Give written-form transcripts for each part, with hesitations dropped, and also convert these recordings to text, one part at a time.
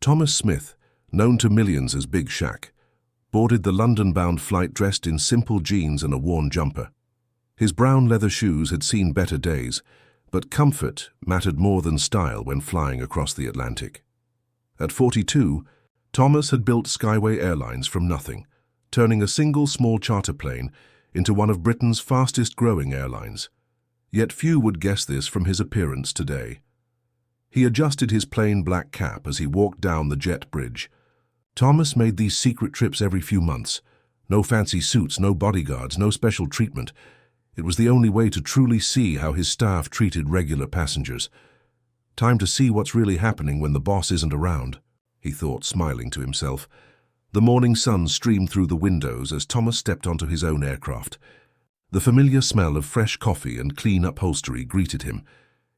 Thomas Smith, known to millions as Big Shaq, boarded the London-bound flight dressed in simple jeans and a worn jumper. His brown leather shoes had seen better days, but comfort mattered more than style when flying across the Atlantic. At 42, Thomas had built Skyway Airlines from nothing, turning a single small charter plane into one of Britain's fastest-growing airlines. Yet few would guess this from his appearance today. He adjusted his plain black cap as he walked down the jet bridge. Thomas made these secret trips every few months. No fancy suits, no bodyguards, no special treatment. It was the only way to truly see how his staff treated regular passengers. Time to see what's really happening when the boss isn't around, he thought, smiling to himself. The morning sun streamed through the windows as Thomas stepped onto his own aircraft. The familiar smell of fresh coffee and clean upholstery greeted him.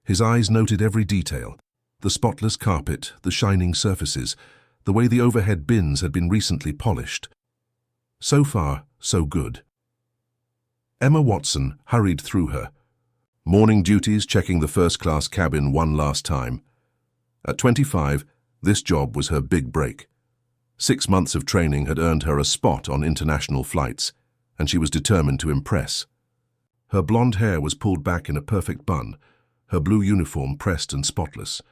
His eyes noted every detail: the spotless carpet, the shining surfaces, the way the overhead bins had been recently polished. So far, so good. Emma Watson hurried through her. Morning duties, checking the first-class cabin one last time. At 25, this job was her big break. 6 months of training had earned her a spot on international flights, and she was determined to impress. Her blonde hair was pulled back in a perfect bun, her blue uniform pressed and spotless.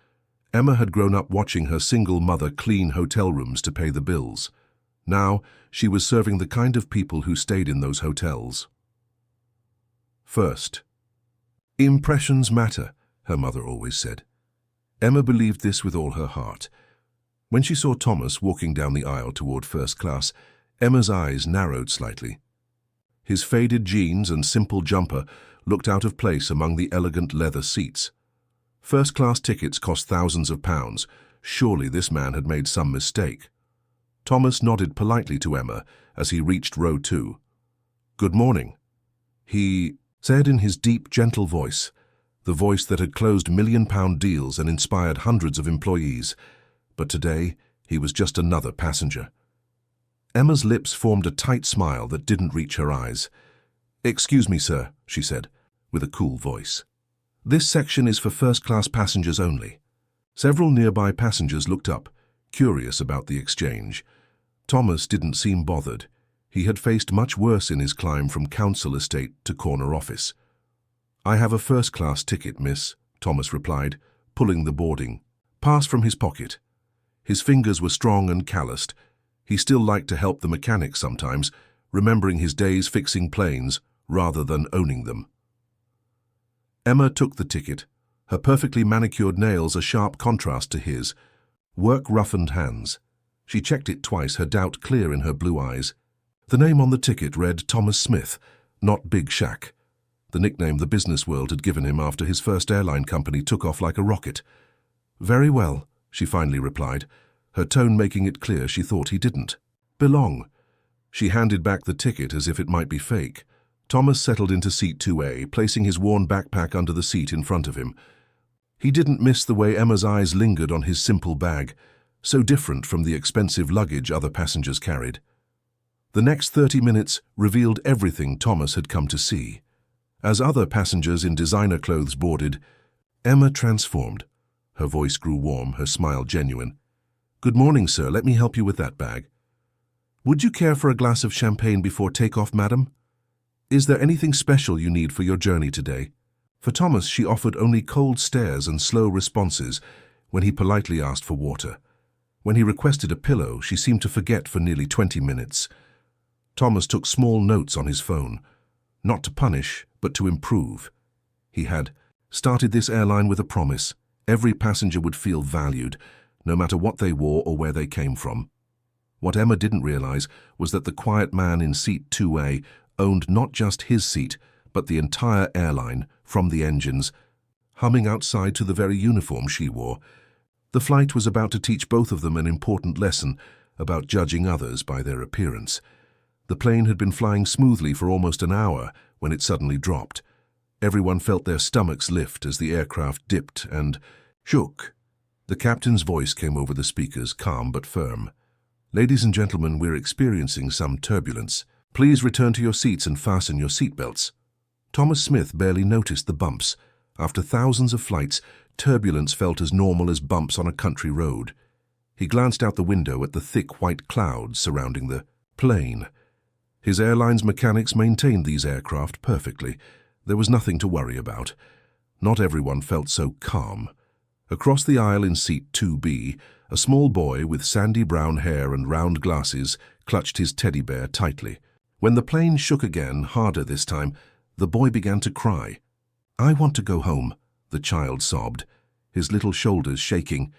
Emma had grown up watching her single mother clean hotel rooms to pay the bills. Now, she was serving the kind of people who stayed in those hotels. First. Impressions matter, her mother always said. Emma believed this with all her heart. When she saw Thomas walking down the aisle toward first class, Emma's eyes narrowed slightly. His faded jeans and simple jumper looked out of place among the elegant leather seats. First-class tickets cost thousands of pounds. Surely this man had made some mistake. Thomas nodded politely to Emma as he reached row 2. "Good morning," he said in his deep, gentle voice, the voice that had closed million-pound deals and inspired hundreds of employees. But today, he was just another passenger. Emma's lips formed a tight smile that didn't reach her eyes. "Excuse me, sir," she said, with a cool voice. "This section is for first-class passengers only." Several nearby passengers looked up, curious about the exchange. Thomas didn't seem bothered. He had faced much worse in his climb from council estate to corner office. "I have a first-class ticket, miss," Thomas replied, pulling the boarding pass from his pocket. His fingers were strong and calloused. He still liked to help the mechanic sometimes, remembering his days fixing planes rather than owning them. Emma took the ticket, her perfectly manicured nails a sharp contrast to his work-roughened hands. She checked it twice, her doubt clear in her blue eyes. The name on the ticket read Thomas Smith, not Big Shaq, the nickname the business world had given him after his first airline company took off like a rocket. "Very well," she finally replied, her tone making it clear she thought he didn't belong. She handed back the ticket as if it might be fake. Thomas settled into seat 2A, placing his worn backpack under the seat in front of him. He didn't miss the way Emma's eyes lingered on his simple bag, so different from the expensive luggage other passengers carried. The next 30 minutes revealed everything Thomas had come to see. As other passengers in designer clothes boarded, Emma transformed. Her voice grew warm, her smile genuine. "Good morning, sir. Let me help you with that bag." "Would you care for a glass of champagne before takeoff, madam? Is there anything special you need for your journey today?" For Thomas, she offered only cold stares and slow responses when he politely asked for water. When he requested a pillow, she seemed to forget for nearly 20 minutes. Thomas took small notes on his phone, not to punish, but to improve. He had started this airline with a promise: every passenger would feel valued, no matter what they wore or where they came from. What Emma didn't realize was that the quiet man in seat 2A owned not just his seat, but the entire airline, from the engines, humming outside to the very uniform she wore. The flight was about to teach both of them an important lesson about judging others by their appearance. The plane had been flying smoothly for almost an hour when it suddenly dropped. Everyone felt their stomachs lift as the aircraft dipped and shook. The captain's voice came over the speakers, calm but firm. "Ladies and gentlemen, we're experiencing some turbulence. Please return to your seats and fasten your seatbelts." Thomas Smith barely noticed the bumps. After thousands of flights, turbulence felt as normal as bumps on a country road. He glanced out the window at the thick white clouds surrounding the plane. His airline's mechanics maintained these aircraft perfectly. There was nothing to worry about. Not everyone felt so calm. Across the aisle in seat 2B, a small boy with sandy brown hair and round glasses clutched his teddy bear tightly. When the plane shook again, harder this time, the boy began to cry. "I want to go home," the child sobbed, his little shoulders shaking.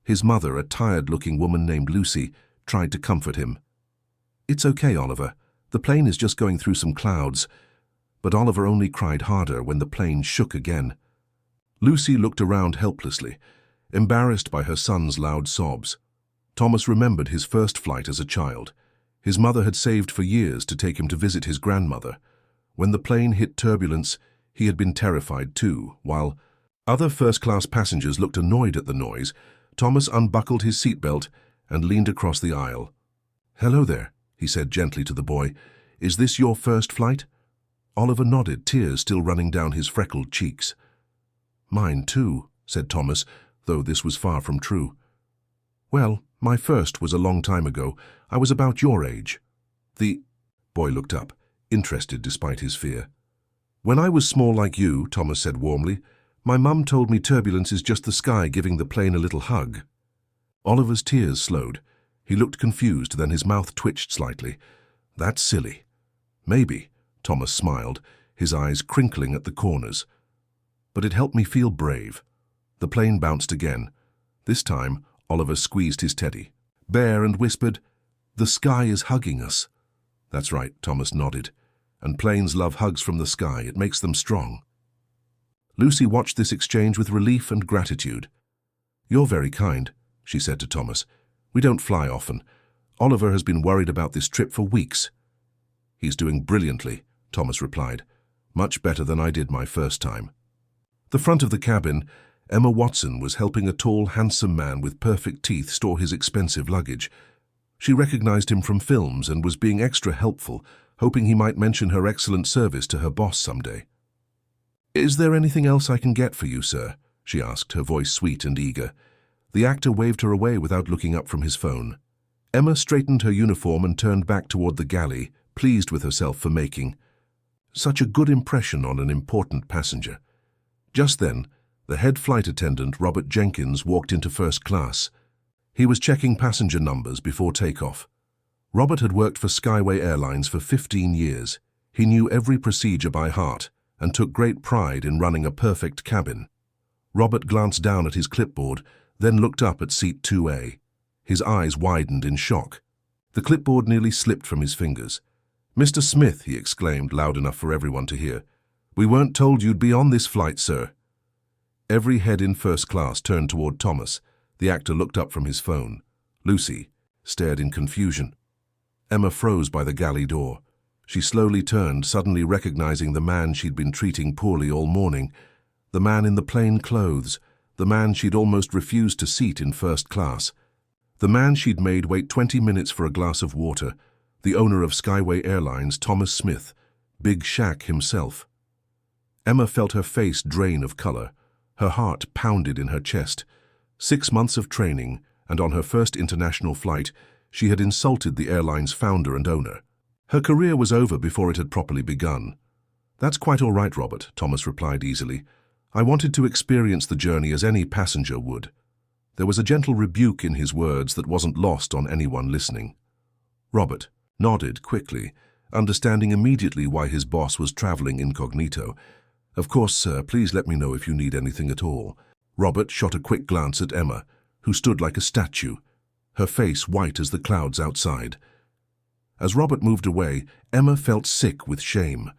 His mother, a tired-looking woman named Lucy, tried to comfort him. "It's okay, Oliver. The plane is just going through some clouds." But Oliver only cried harder when the plane shook again. Lucy looked around helplessly, embarrassed by her son's loud sobs. Thomas remembered his first flight as a child. His mother had saved for years to take him to visit his grandmother. When the plane hit turbulence, he had been terrified too. While other first-class passengers looked annoyed at the noise, Thomas unbuckled his seatbelt and leaned across the aisle. "Hello there," he said gently to the boy. "Is this your first flight?" Oliver nodded, tears still running down his freckled cheeks. "Mine too," said Thomas, though this was far from true. "Well, my first was a long time ago. I was about your age." The boy looked up, interested despite his fear. "When I was small like you," Thomas said warmly, "my mum told me turbulence is just the sky giving the plane a little hug." Oliver's tears slowed. He looked confused, then his mouth twitched slightly. "That's silly." "Maybe," Thomas smiled, his eyes crinkling at the corners. "But it helped me feel brave." The plane bounced again. This time, Oliver squeezed his teddy bear and whispered, "The sky is hugging us." "That's right," Thomas nodded. "And planes love hugs from the sky. It makes them strong." Lucy watched this exchange with relief and gratitude. "You're very kind," she said to Thomas. "We don't fly often. Oliver has been worried about this trip for weeks." "He's doing brilliantly," Thomas replied. "Much better than I did my first time." The front of the cabin, Emma Watson was helping a tall, handsome man with perfect teeth store his expensive luggage. She recognized him from films and was being extra helpful, hoping he might mention her excellent service to her boss someday. "Is there anything else I can get for you, sir?" she asked, her voice sweet and eager. The actor waved her away without looking up from his phone. Emma straightened her uniform and turned back toward the galley, pleased with herself for making such a good impression on an important passenger. Just then, the head flight attendant, Robert Jenkins, walked into first class. He was checking passenger numbers before takeoff. Robert had worked for Skyway Airlines for 15 years. He knew every procedure by heart and took great pride in running a perfect cabin. Robert glanced down at his clipboard, then looked up at seat 2A. His eyes widened in shock. The clipboard nearly slipped from his fingers. "Mr. Smith," he exclaimed, loud enough for everyone to hear. "We weren't told you'd be on this flight, sir." Every head in first class turned toward Thomas. The actor looked up from his phone. Lucy stared in confusion. Emma froze by the galley door. She slowly turned, suddenly recognizing the man she'd been treating poorly all morning. The man in the plain clothes. The man she'd almost refused to seat in first class. The man she'd made wait 20 minutes for a glass of water. The owner of Skyway Airlines, Thomas Smith. Big Shaq himself. Emma felt her face drain of color. Her heart pounded in her chest. 6 months of training, and on her first international flight, she had insulted the airline's founder and owner. Her career was over before it had properly begun. "That's quite all right, Robert," Thomas replied easily. "I wanted to experience the journey as any passenger would." There was a gentle rebuke in his words that wasn't lost on anyone listening. Robert nodded quickly, understanding immediately why his boss was traveling incognito. "Of course, sir, please let me know if you need anything at all." Robert shot a quick glance at Emma, who stood like a statue, her face white as the clouds outside. As Robert moved away, Emma felt sick with shame.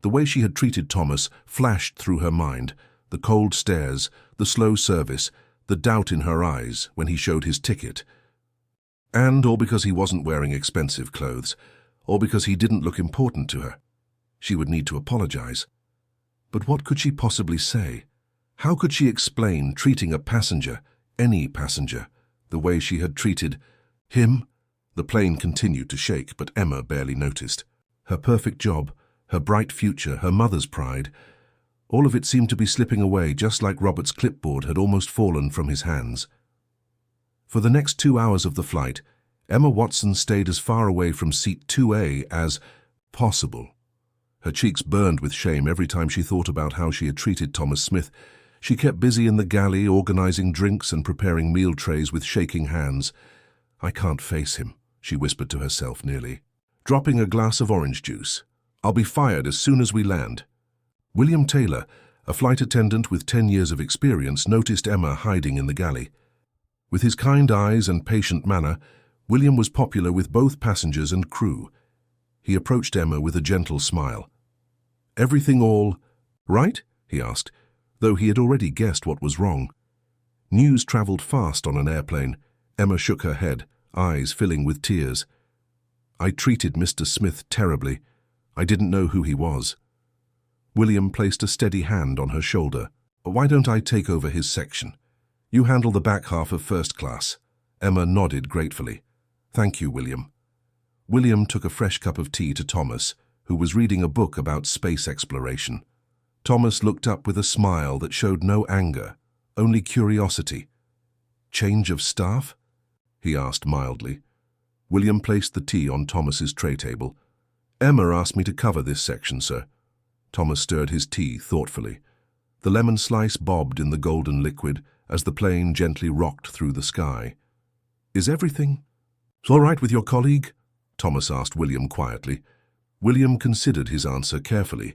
The way she had treated Thomas flashed through her mind, the cold stares, the slow service, the doubt in her eyes when he showed his ticket. And all because he wasn't wearing expensive clothes, or because he didn't look important to her. She would need to apologize. But what could she possibly say? How could she explain treating a passenger, any passenger, the way she had treated him? The plane continued to shake, but Emma barely noticed. Her perfect job, her bright future, her mother's pride, all of it seemed to be slipping away just like Robert's clipboard had almost fallen from his hands. For the next 2 hours of the flight, Emma Watson stayed as far away from seat 2A as possible. Her cheeks burned with shame every time she thought about how she had treated Thomas Smith. She kept busy in the galley, organizing drinks and preparing meal trays with shaking hands. "I can't face him," she whispered to herself nearly, dropping a glass of orange juice. "I'll be fired as soon as we land." William Taylor, a flight attendant with 10 years of experience, noticed Emma hiding in the galley. With his kind eyes and patient manner, William was popular with both passengers and crew. He approached Emma with a gentle smile. "Everything all right?" he asked, though he had already guessed what was wrong. News traveled fast on an airplane. Emma shook her head, eyes filling with tears. "I treated Mr. Smith terribly. I didn't know who he was." William placed a steady hand on her shoulder. "Why don't I take over his section? You handle the back half of first class." Emma nodded gratefully. "Thank you, William." William took a fresh cup of tea to Thomas, who was reading a book about space exploration. Thomas looked up with a smile that showed no anger, only curiosity. "Change of staff?" he asked mildly. William placed the tea on Thomas's tray table. "Emma asked me to cover this section, sir." Thomas stirred his tea thoughtfully. The lemon slice bobbed in the golden liquid as the plane gently rocked through the sky. "Is everything all right with your colleague?" Thomas asked William quietly. William considered his answer carefully.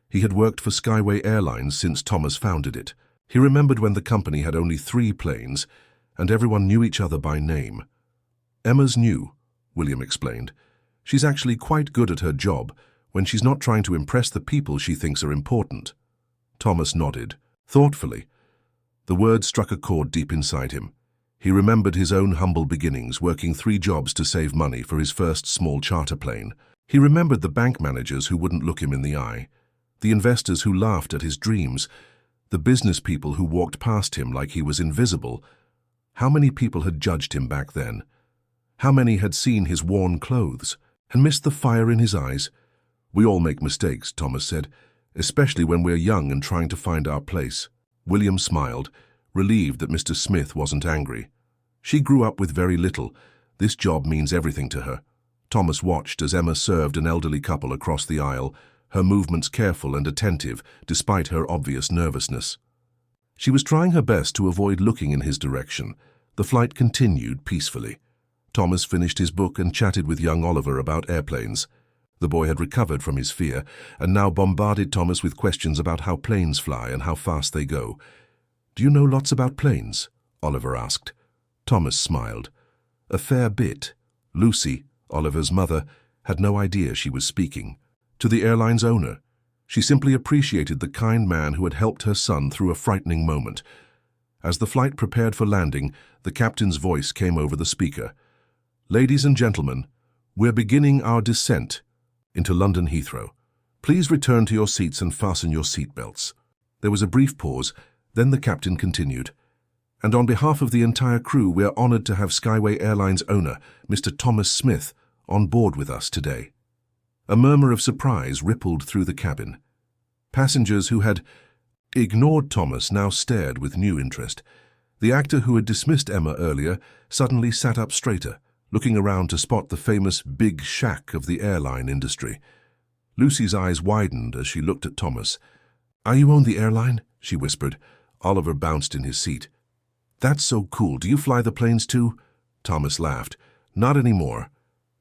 He had worked for Skyway Airlines since Thomas founded it. He remembered when the company had only 3 planes, and everyone knew each other by name. "Emma's new," William explained. "She's actually quite good at her job when she's not trying to impress the people she thinks are important." Thomas nodded, thoughtfully. The words struck a chord deep inside him. He remembered his own humble beginnings, working 3 jobs to save money for his first small charter plane. He remembered the bank managers who wouldn't look him in the eye, the investors who laughed at his dreams, the business people who walked past him like he was invisible. How many people had judged him back then? How many had seen his worn clothes and missed the fire in his eyes? "We all make mistakes," Thomas said, "especially when we're young and trying to find our place." William smiled, relieved that Mr. Smith wasn't angry. "She grew up with very little. This job means everything to her." Thomas watched as Emma served an elderly couple across the aisle, her movements careful and attentive despite her obvious nervousness. She was trying her best to avoid looking in his direction. The flight continued peacefully. Thomas finished his book and chatted with young Oliver about airplanes. The boy had recovered from his fear and now bombarded Thomas with questions about how planes fly and how fast they go. "Do you know lots about planes?" Oliver asked. Thomas smiled. "A fair bit." Lucy, Oliver's mother, had no idea she was speaking to the airline's owner. She simply appreciated the kind man who had helped her son through a frightening moment. As the flight prepared for landing, the captain's voice came over the speaker. "Ladies and gentlemen, we're beginning our descent into London Heathrow. Please return to your seats and fasten your seat belts." There was a brief pause, then the captain continued. "And on behalf of the entire crew, we are honored to have Skyway Airlines owner, Mr. Thomas Smith, on board with us today." A murmur of surprise rippled through the cabin. Passengers who had ignored Thomas now stared with new interest. The actor who had dismissed Emma earlier suddenly sat up straighter, looking around to spot the famous Big Shaq of the airline industry. Lucy's eyes widened as she looked at Thomas. "Are you on the airline?" she whispered. Oliver bounced in his seat. "That's so cool. Do you fly the planes too?" Thomas laughed. "Not anymore,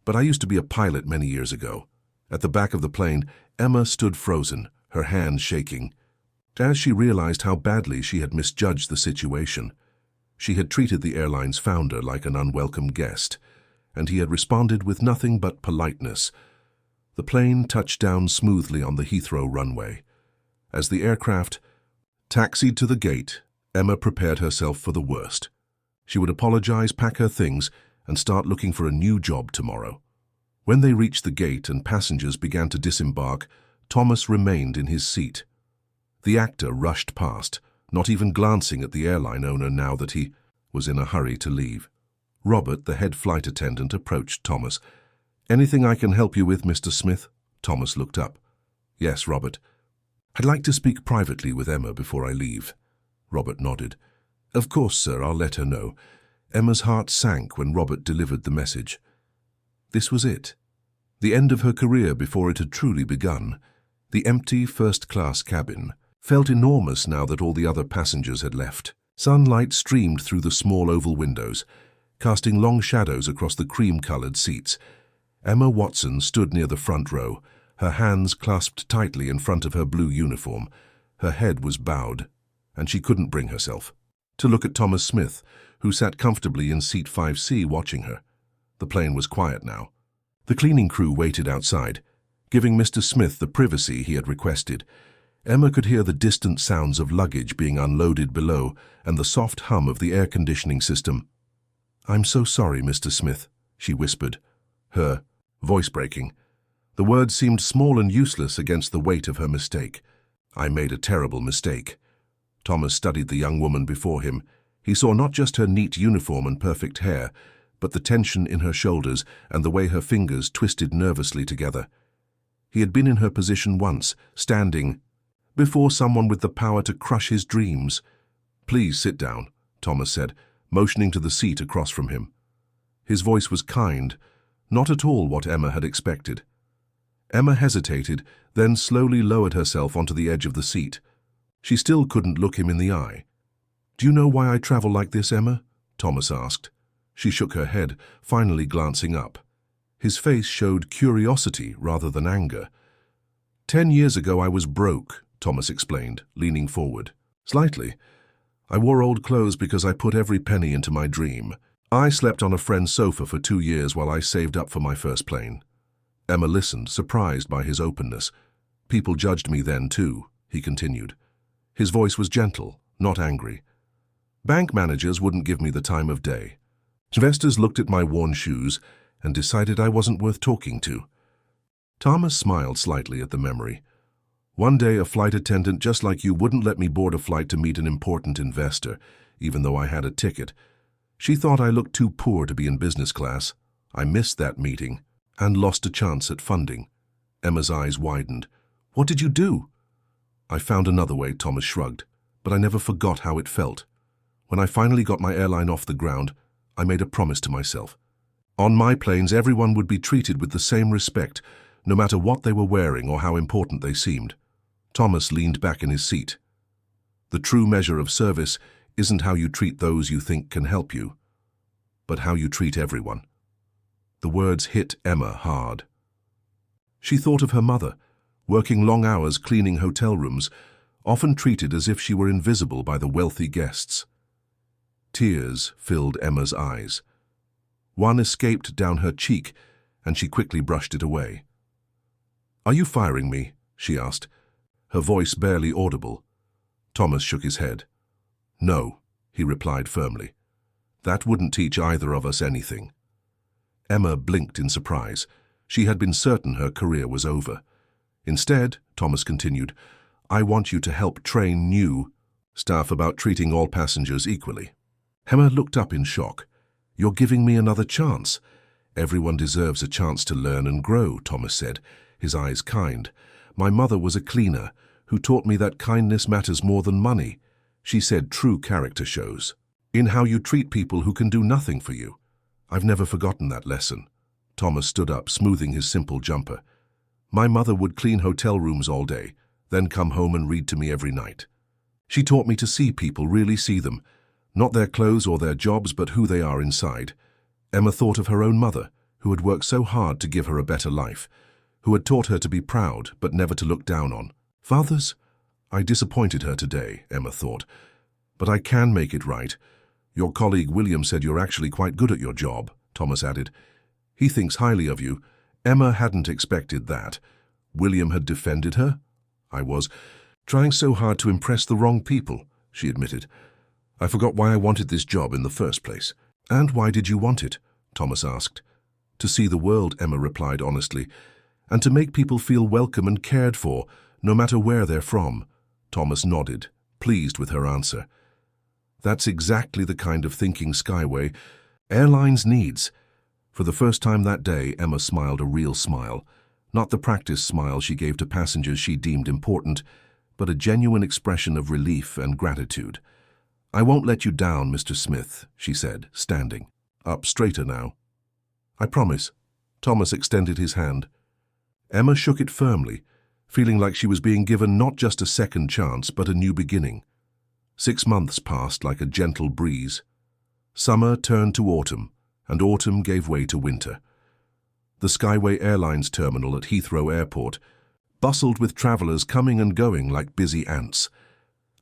but I used to be a pilot many years ago." At the back of the plane, Emma stood frozen, her hands shaking. As she realized how badly she had misjudged the situation, she had treated the airline's founder like an unwelcome guest, and he had responded with nothing but politeness. The plane touched down smoothly on the Heathrow runway. As the aircraft taxied to the gate, Emma prepared herself for the worst. She would apologize, pack her things, and start looking for a new job tomorrow. When they reached the gate and passengers began to disembark, Thomas remained in his seat. The actor rushed past, not even glancing at the airline owner now that he was in a hurry to leave. Robert, the head flight attendant, approached Thomas. "Anything I can help you with, Mr. Smith?" Thomas looked up. "Yes, Robert. I'd like to speak privately with Emma before I leave." Robert nodded. "Of course, sir, I'll let her know. Emma's heart sank when Robert delivered the message. This was it. The end of her career before it had truly begun. The empty first-class cabin felt enormous now that all the other passengers had left. Sunlight streamed through the small oval windows, casting long shadows across the cream-colored seats. Emma Watson stood near the front row, her hands clasped tightly in front of her blue uniform. Her head was bowed, and she couldn't bring herself to look at Thomas Smith, who sat comfortably in seat 5C watching her. The plane was quiet now. The cleaning crew waited outside, giving Mr. Smith the privacy he had requested. Emma could hear the distant sounds of luggage being unloaded below and the soft hum of the air conditioning system. "I'm so sorry, Mr. Smith," she whispered, her voice breaking. The words seemed small and useless against the weight of her mistake. "I made a terrible mistake." Thomas studied the young woman before him. He saw not just her neat uniform and perfect hair, but the tension in her shoulders and the way her fingers twisted nervously together. He had been in her position once, standing before someone with the power to crush his dreams. "Please sit down," Thomas said, motioning to the seat across from him. His voice was kind, not at all what Emma had expected. Emma hesitated, then slowly lowered herself onto the edge of the seat. She still couldn't look him in the eye. "Do you know why I travel like this, Emma?" Thomas asked. She shook her head, finally glancing up. His face showed curiosity rather than anger. 10 years ago I was broke," Thomas explained, leaning forward. "Slightly. I wore old clothes because I put every penny into my dream. I slept on a friend's sofa for 2 years while I saved up for my first plane." Emma listened, surprised by his openness. "People judged me then too," he continued. His voice was gentle, not angry. "Bank managers wouldn't give me the time of day. Investors looked at my worn shoes and decided I wasn't worth talking to." Thomas smiled slightly at the memory. "One day a flight attendant just like you wouldn't let me board a flight to meet an important investor, even though I had a ticket. She thought I looked too poor to be in business class. I missed that meeting and lost a chance at funding." Emma's eyes widened. "What did you do?" "I found another way," Thomas shrugged, "but I never forgot how it felt. When I finally got my airline off the ground, I made a promise to myself. On my planes, everyone would be treated with the same respect, no matter what they were wearing or how important they seemed." Thomas leaned back in his seat. "The true measure of service isn't how you treat those you think can help you, but how you treat everyone." The words hit Emma hard. She thought of her mother, working long hours cleaning hotel rooms, often treated as if she were invisible by the wealthy guests. Tears filled Emma's eyes. One escaped down her cheek, and she quickly brushed it away. "Are you firing me?" she asked, her voice barely audible. Thomas shook his head. "No," he replied firmly. "That wouldn't teach either of us anything." Emma blinked in surprise. She had been certain her career was over. "Instead," Thomas continued, "I want you to help train new staff about treating all passengers equally." Emma looked up in shock. "You're giving me another chance." "Everyone deserves a chance to learn and grow," Thomas said, his eyes kind. "My mother was a cleaner who taught me that kindness matters more than money. She said true character shows in how you treat people who can do nothing for you. I've never forgotten that lesson." Thomas stood up, smoothing his simple jumper. "My mother would clean hotel rooms all day, then come home and read to me every night. She taught me to see people, really see them, not their clothes or their jobs, but who they are inside." Emma thought of her own mother, who had worked so hard to give her a better life, who had taught her to be proud but never to look down on. "Fathers, I disappointed her today," Emma thought, "but I can make it right. Your colleague William said you're actually quite good at your job," Thomas added. "He thinks highly of you." Emma hadn't expected that. William had defended her? "I was trying so hard to impress the wrong people," she admitted. "I forgot why I wanted this job in the first place." "And why did you want it?" Thomas asked. "To see the world," Emma replied honestly, "and to make people feel welcome and cared for, no matter where they're from." Thomas nodded, pleased with her answer. That's exactly the kind of thinking Skyway Airlines needs. For the first time that day, Emma smiled a real smile, not the practice smile she gave to passengers she deemed important, but a genuine expression of relief and gratitude. "I won't let you down, Mr. Smith," she said, standing up straighter now. "I promise." Thomas extended his hand. Emma shook it firmly, feeling like she was being given not just a second chance, but a new beginning. 6 months passed like a gentle breeze. Summer turned to autumn, and autumn gave way to winter. The Skyway Airlines terminal at Heathrow Airport bustled with travelers coming and going like busy ants.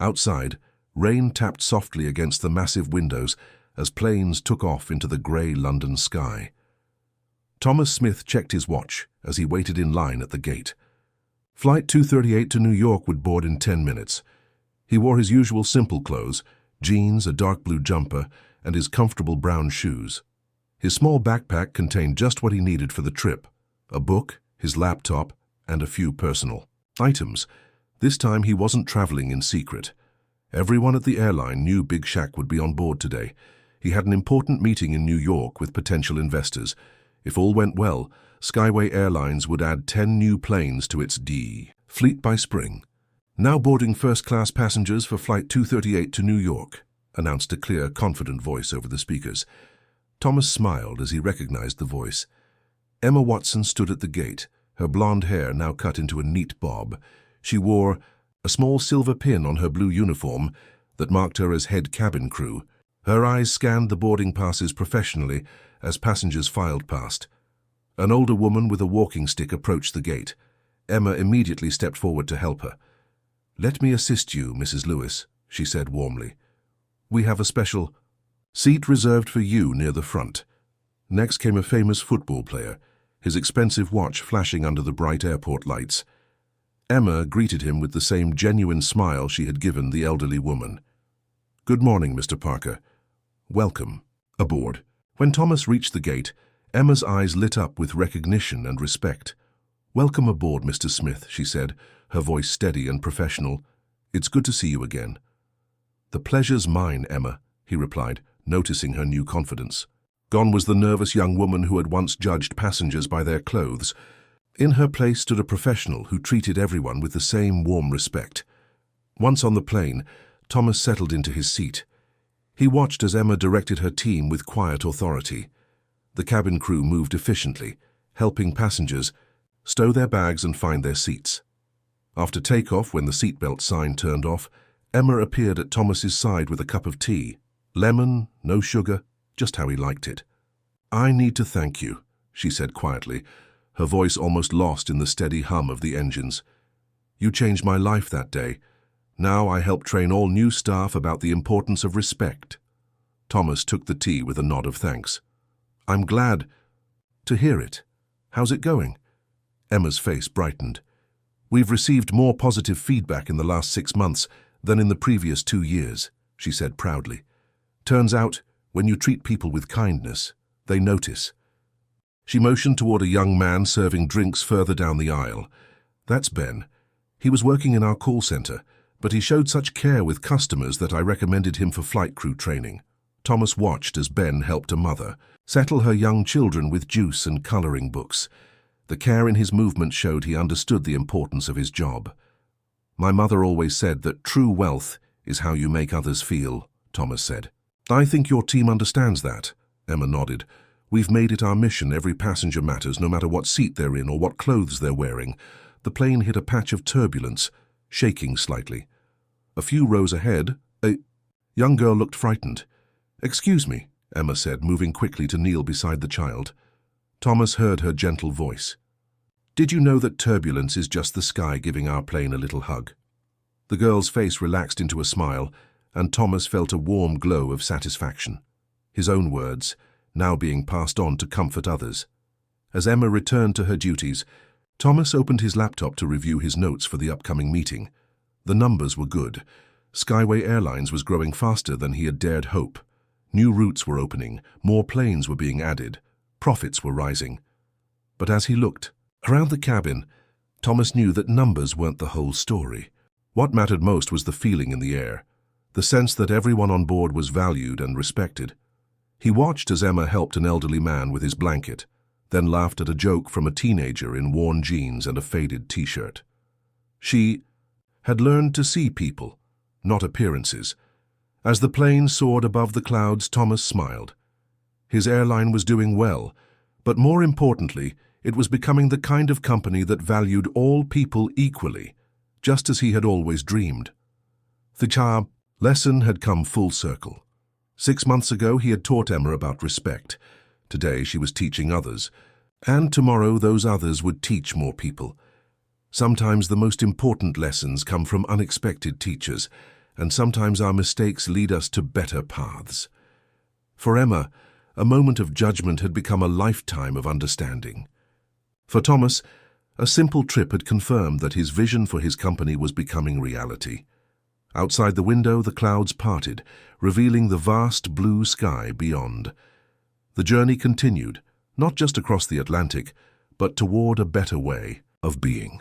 Outside, rain tapped softly against the massive windows as planes took off into the grey London sky. Thomas Smith checked his watch as he waited in line at the gate. Flight 238 to New York would board in 10 minutes. He wore his usual simple clothes, jeans, a dark blue jumper, and his comfortable brown shoes. His small backpack contained just what he needed for the trip: a book, his laptop, and a few personal items. This time he wasn't traveling in secret. Everyone at the airline knew Big Shaq would be on board today. He had an important meeting in New York with potential investors. If all went well, Skyway Airlines would add 10 new planes to its fleet by spring. "Now boarding first-class passengers for Flight 238 to New York," announced a clear, confident voice over the speakers. Thomas smiled as he recognized the voice. Emma Watson stood at the gate, her blonde hair now cut into a neat bob. She wore a small silver pin on her blue uniform that marked her as head cabin crew. Her eyes scanned the boarding passes professionally as passengers filed past. An older woman with a walking stick approached the gate. Emma immediately stepped forward to help her. "Let me assist you, Mrs. Lewis," she said warmly. "We have a special seat reserved for you near the front." Next came a famous football player, his expensive watch flashing under the bright airport lights. Emma greeted him with the same genuine smile she had given the elderly woman. "Good morning, Mr. Parker. Welcome aboard." When Thomas reached the gate, Emma's eyes lit up with recognition and respect. "Welcome aboard, Mr. Smith," she said, her voice steady and professional. "It's good to see you again." "The pleasure's mine, Emma," he replied, noticing her new confidence. Gone was the nervous young woman who had once judged passengers by their clothes. In her place stood a professional who treated everyone with the same warm respect. Once on the plane, Thomas settled into his seat. He watched as Emma directed her team with quiet authority. The cabin crew moved efficiently, helping passengers stow their bags and find their seats. After takeoff, when the seatbelt sign turned off, Emma appeared at Thomas's side with a cup of tea. Lemon, no sugar, just how he liked it. "I need to thank you," she said quietly, her voice almost lost in the steady hum of the engines. "You changed my life that day. Now I help train all new staff about the importance of respect." Thomas took the tea with a nod of thanks. "I'm glad to hear it. How's it going?" Emma's face brightened. "We've received more positive feedback in the last 6 months than in the previous 2 years, she said proudly. "Turns out, when you treat people with kindness, they notice." She motioned toward a young man serving drinks further down the aisle. "That's Ben. He was working in our call center, but he showed such care with customers that I recommended him for flight crew training." Thomas watched as Ben helped a mother settle her young children with juice and coloring books. The care in his movement showed he understood the importance of his job. "My mother always said that true wealth is how you make others feel," Thomas said. "I think your team understands that," Emma nodded. "We've made it our mission. Every passenger matters, no matter what seat they're in or what clothes they're wearing." The plane hit a patch of turbulence, shaking slightly. A few rows ahead, a young girl looked frightened. "Excuse me," Emma said, moving quickly to kneel beside the child. Thomas heard her gentle voice. "Did you know that turbulence is just the sky giving our plane a little hug?" The girl's face relaxed into a smile, and Thomas felt a warm glow of satisfaction. His own words, now being passed on to comfort others. As Emma returned to her duties, Thomas opened his laptop to review his notes for the upcoming meeting. The numbers were good. Skyway Airlines was growing faster than he had dared hope. New routes were opening, more planes were being added, profits were rising. But as he looked around the cabin, Thomas knew that numbers weren't the whole story. What mattered most was the feeling in the air, the sense that everyone on board was valued and respected. He watched as Emma helped an elderly man with his blanket, then laughed at a joke from a teenager in worn jeans and a faded t-shirt. She had learned to see people, not appearances, As the plane soared above the clouds, Thomas smiled. His airline was doing well, but more importantly, it was becoming the kind of company that valued all people equally, just as he had always dreamed. The lesson had come full circle. 6 months ago, he had taught Emma about respect. Today, she was teaching others. And tomorrow, those others would teach more people. Sometimes the most important lessons come from unexpected teachers, and sometimes our mistakes lead us to better paths. For Emma, a moment of judgment had become a lifetime of understanding. For Thomas, a simple trip had confirmed that his vision for his company was becoming reality. Outside the window, the clouds parted, revealing the vast blue sky beyond. The journey continued, not just across the Atlantic, but toward a better way of being.